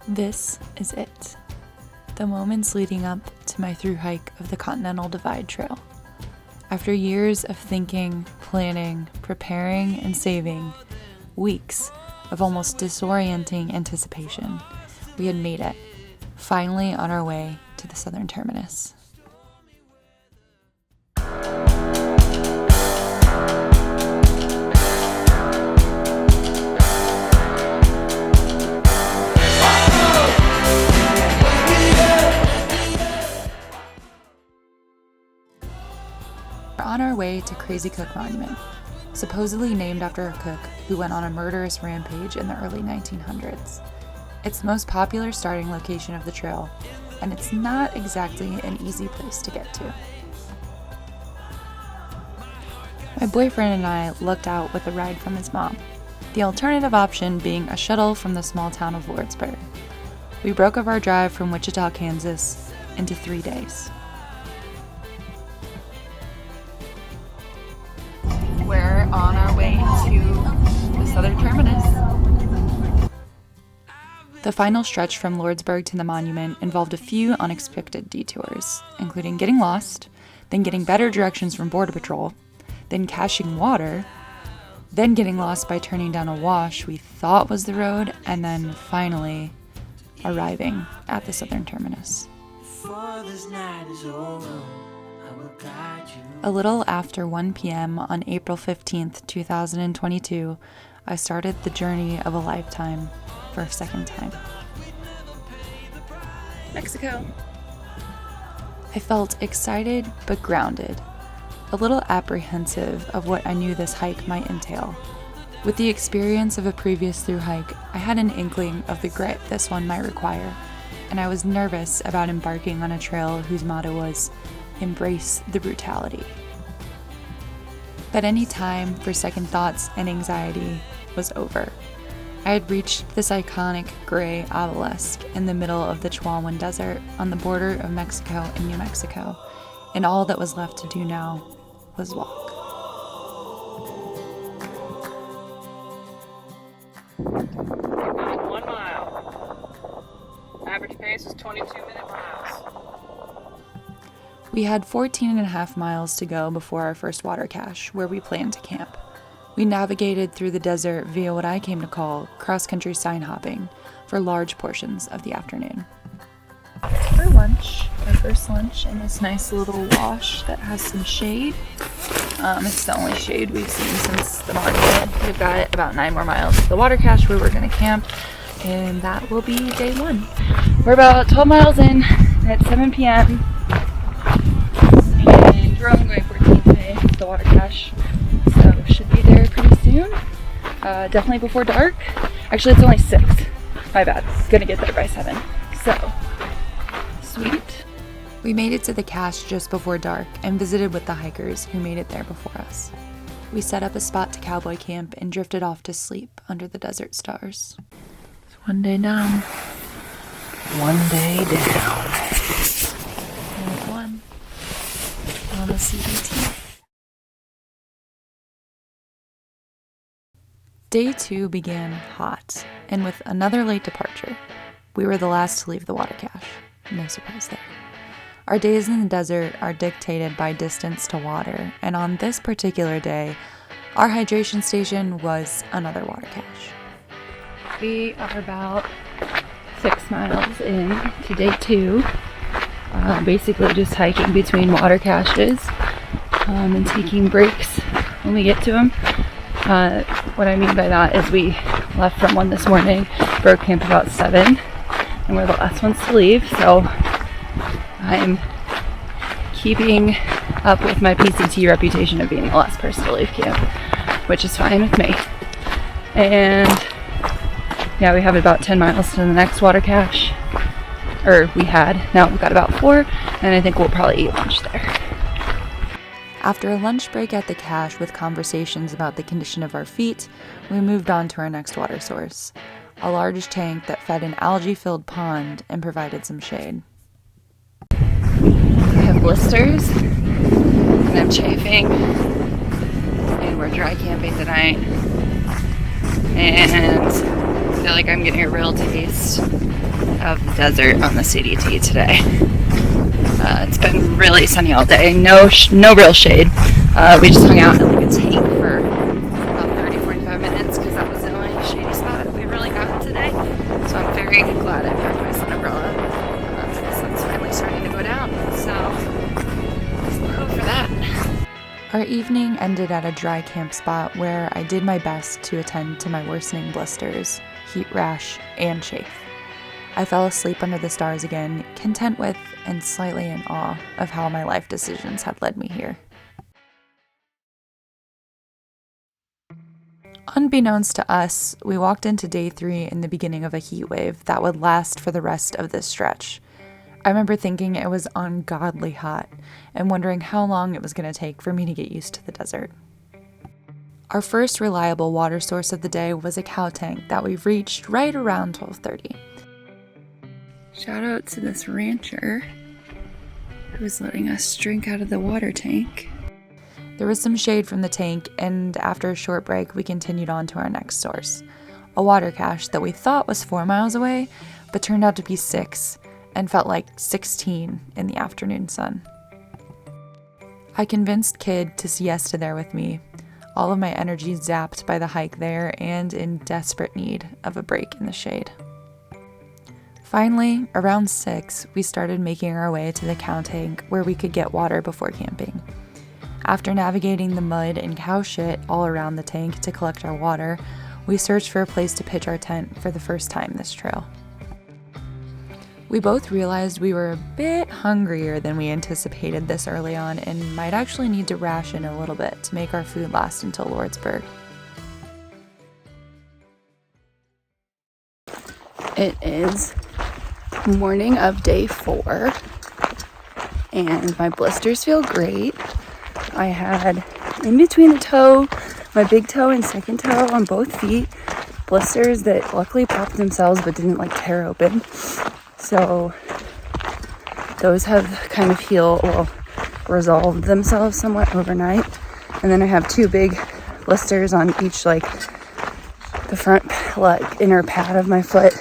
This is it. The moments leading up to my Thru-Hike of the Continental Divide trail. After years of thinking, planning, preparing, and saving, weeks of almost disorienting anticipation, we had made it, finally on our way to the southern terminus. We're on our way to Crazy Cook Monument, supposedly named after a cook who went on a murderous rampage in the early 1900s. It's the most popular starting location of the trail, and it's not exactly an easy place to get to. My boyfriend and I looked out with a ride from his mom, the alternative option being a shuttle from the small town of LORDSBURG. We broke up our drive from Wichita, Kansas into 3 days. We're on our way to the southern terminus. The final stretch from LORDSBURG to the monument involved a few unexpected detours, including getting lost, then getting better directions from Border Patrol, then caching water, then getting lost by turning down a wash we thought was the road, and then finally arriving at the southern terminus. A little after 1 p.m. on April 15th, 2022, I started the journey of a lifetime for a second time. Mexico. I felt excited but grounded, a little apprehensive of what I knew this hike might entail. With the experience of a previous Thru-Hike, I had an inkling of the grit this one might require, and I was nervous about embarking on a trail whose motto was, "Embrace the brutality." But any time for second thoughts and anxiety was over. I had reached this iconic gray obelisk in the middle of the Chihuhuan Desert on the border of Mexico and New Mexico, and all that was left to do now was walk. 1 mile. Average pace is 22-minute miles. We had 14.5 miles to go before our first water cache, where we planned to camp. We navigated through the desert via what I came to call cross-country sign hopping for large portions of the afternoon. For lunch, our first lunch in this nice little wash that has some shade. It's the only shade we've seen since the monument. We've got about 9 more miles to the water cache where we're going to camp, and that will be day 1. We're about 12 miles in at 7 p.m. and we're only going 14 today, the water cache. So should be there pretty soon. Definitely before dark. Actually, it's only 6. My bad. Gonna get there by 7. So, sweet. We made it to the cache just before dark and visited with the hikers who made it there before us. We set up a spot to cowboy camp and drifted off to sleep under the desert stars. It's one day down. One day down. And 1 on the CBT. Day 2 began hot, and with another late departure. We were the last to leave the water cache. No surprise there. Our days in the desert are dictated by distance to water, and on this particular day, our hydration station was another water cache. We are about 6 miles in to day 2, basically just hiking between water caches and taking breaks when we get to them. What I mean by that is we left from 1 this morning, broke camp about 7, and we're the last ones to leave, so I'm keeping up with my PCT reputation of being the last person to leave camp, which is fine with me. And yeah, we have about 10 miles to the next water cache, or we had. Now we've got about 4, and I think we'll probably eat lunch there. After a lunch break at the cache with conversations about the condition of our feet, we moved on to our next water source, a large tank that fed an algae-filled pond and provided some shade. I have blisters, and I'm chafing, and we're dry camping tonight, and I feel like I'm getting a real taste of the desert on the CDT today. It's been really sunny all day, no real shade. We just hung out in like a tank for about 30-45 minutes because that was the only shady spot we really got today. So I'm very glad I packed my sun umbrella. The sun's finally starting to go down, so woohoo for that. Our evening ended at a dry camp spot where I did my best to attend to my worsening blisters, heat rash, and chafe. I fell asleep under the stars again, content with and slightly in awe of how my life decisions had led me here. Unbeknownst to us, we walked into day 3 in the beginning of a heat wave that would last for the rest of this stretch. I remember thinking it was ungodly hot and wondering how long it was going to take for me to get used to the desert. Our first reliable water source of the day was a cow tank that we reached right around 12:30. Shout out to this rancher who was letting us drink out of the water tank. There was some shade from the tank, and after a short break, we continued on to our next source, a water cache that we thought was 4 miles away, but turned out to be 6, and felt like 16 in the afternoon sun. I convinced Kid to siesta there with me, all of my energy zapped by the hike there and in desperate need of a break in the shade. Finally, around 6, we started making our way to the cow tank where we could get water before camping. After navigating the mud and cow shit all around the tank to collect our water, we searched for a place to pitch our tent for the first time this trail. We both realized we were a bit hungrier than we anticipated this early on and might actually need to ration a little bit to make our food last until LORDSBURG. It is morning of day 4 and my blisters feel great. I had in between the toe, my big toe and second toe on both feet, blisters that luckily popped themselves but didn't like tear open. So those have kind of resolved themselves somewhat overnight. And then I have 2 big blisters on each, like the front inner pad of my foot.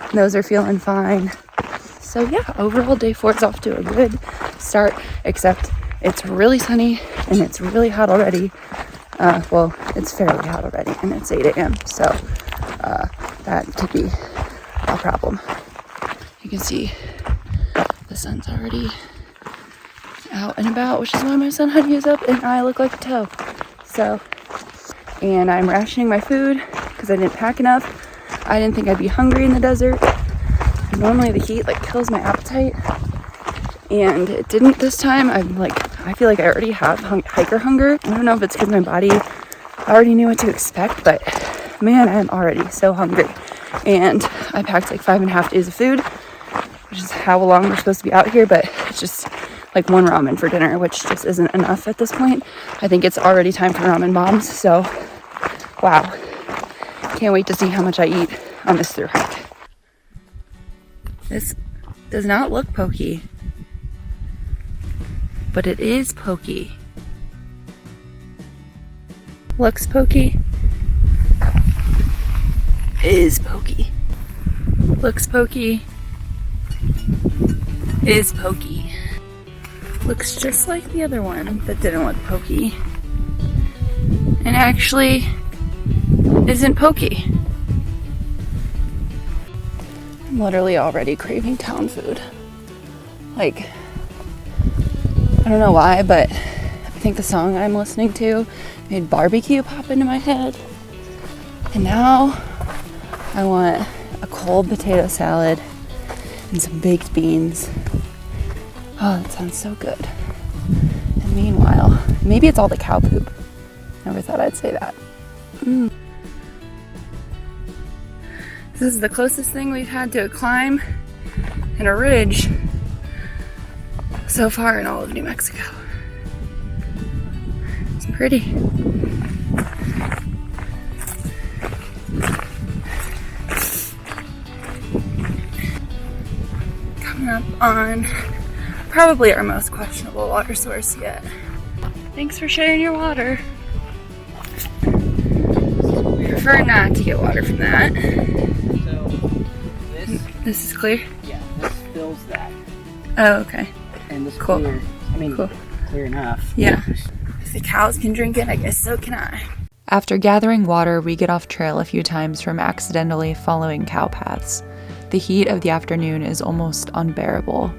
And those are feeling fine. So yeah, overall day 4 is off to a good start, except it's really sunny and it's really hot already. Well, it's fairly hot already and it's 8 a.m. So that could be a problem. You can see the sun's already out and about, which is why my sun honey is up and I look like a toe. So, and I'm rationing my food because I didn't pack enough. I didn't think I'd be hungry in the desert. Normally the heat kills my appetite, and it didn't this time. I feel like I already have hiker hunger. I don't know if it's because my body already knew what to expect, but man, I'm already so hungry. And I packed 5.5 days of food, which is how long we're supposed to be out here, but it's just 1 ramen for dinner, which just isn't enough at this point. I think it's already time for ramen bombs, so wow. Can't wait to see how much I eat on this Thru-Hike. This does not look pokey, but it is pokey. Looks pokey. Is pokey. Looks pokey. Is pokey. Looks just like the other one that didn't look pokey. And actually isn't pokey. I'm literally already craving town food. I don't know why, but I think the song I'm listening to made barbecue pop into my head. And now I want a cold potato salad and some baked beans. Oh, that sounds so good. And meanwhile, maybe it's all the cow poop. Never thought I'd say that. This is the closest thing we've had to a climb and a ridge so far in all of New Mexico. It's pretty. Coming up on probably our most questionable water source yet. Thanks for sharing your water. We prefer not to get water from that. So this This is clear? Yeah, this fills that. Oh, okay. And this Cool. clear, Cool. clear enough. Yeah. If the cows can drink it, I guess so can I. After gathering water, we get off trail a few times from accidentally following cow paths. The heat of the afternoon is almost unbearable.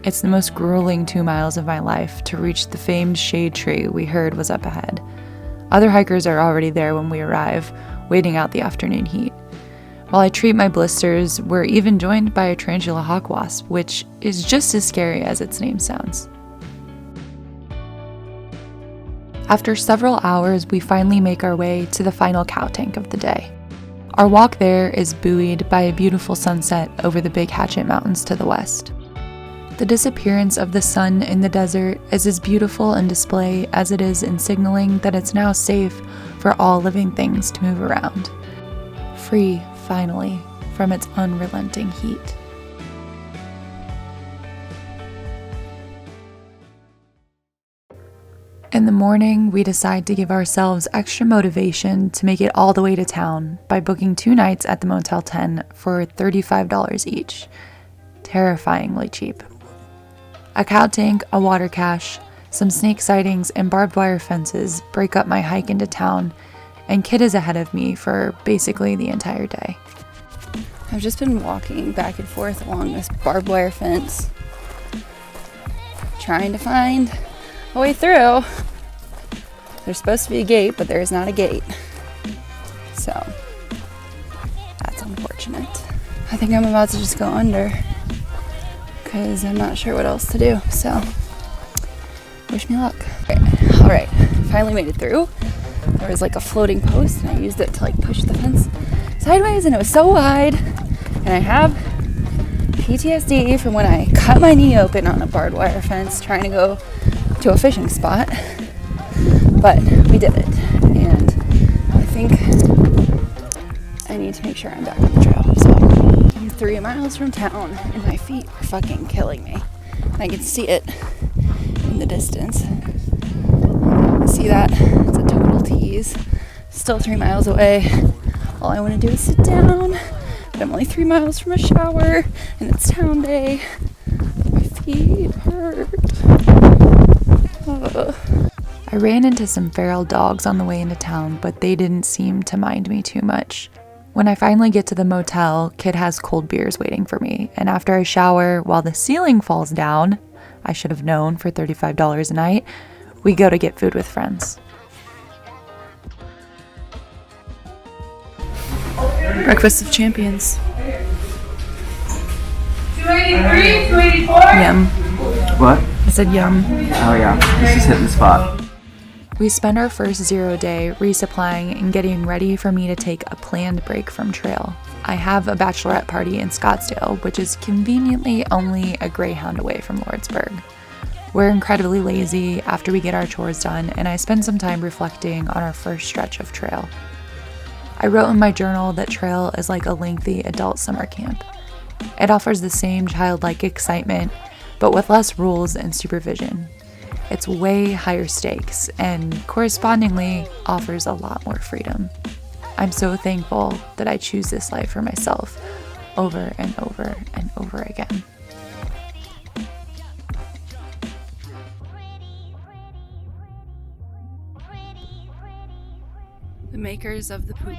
It's the most grueling 2 miles of my life to reach the famed shade tree we heard was up ahead. Other hikers are already there when we arrive, waiting out the afternoon heat. While I treat my blisters, we're even joined by a tarantula hawk wasp, which is just as scary as its name sounds. After several hours, we finally make our way to the final cow tank of the day. Our walk there is buoyed by a beautiful sunset over the Big Hatchet Mountains to the west. The disappearance of the sun in the desert is as beautiful in display as it is in signaling that it's now safe for all living things to move around. Free, finally, from its unrelenting heat. In the morning, we decide to give ourselves extra motivation to make it all the way to town by booking 2 nights at the Motel 10 for $35 each. Terrifyingly cheap. A cow tank, a water cache, some snake sightings, and barbed wire fences break up my hike into town, and Kit is ahead of me for basically the entire day. I've just been walking back and forth along this barbed wire fence, trying to find a way through. There's supposed to be a gate, but there is not a gate. So, that's unfortunate. I think I'm about to just go under, because I'm not sure what else to do, so wish me luck. Alright, finally made it through. There was like a floating post, and I used it to like push the fence sideways, and it was so wide. And I have PTSD from when I cut my knee open on a barbed wire fence trying to go to a fishing spot. But we did it, and I think I need to make sure I'm back on the trail. So I'm 3 miles from town, and my feet are fucking killing me. I can see it in the distance. See that? It's a total tease. Still 3 miles away. All I want to do is sit down, but I'm only 3 miles from a shower, and it's town day. My feet hurt. I ran into some feral dogs on the way into town, but they didn't seem to mind me too much. When I finally get to the motel, Kit has cold beers waiting for me, and after I shower, while the ceiling falls down, I should have known for $35 a night, we go to get food with friends. Breakfast of Champions. 283, 284. Yum. What? I said yum. Oh yeah, this is hitting the spot. We spend our first 0 day resupplying and getting ready for me to take a planned break from trail. I have a bachelorette party in Scottsdale, which is conveniently only a Greyhound away from LORDSBURG. We're incredibly lazy after we get our chores done, and I spend some time reflecting on our first stretch of trail. I wrote in my journal that trail is like a lengthy adult summer camp. It offers the same childlike excitement, but with less rules and supervision. It's way higher stakes and correspondingly offers a lot more freedom. I'm so thankful that I choose this life for myself over and over and over again. The makers of the poop.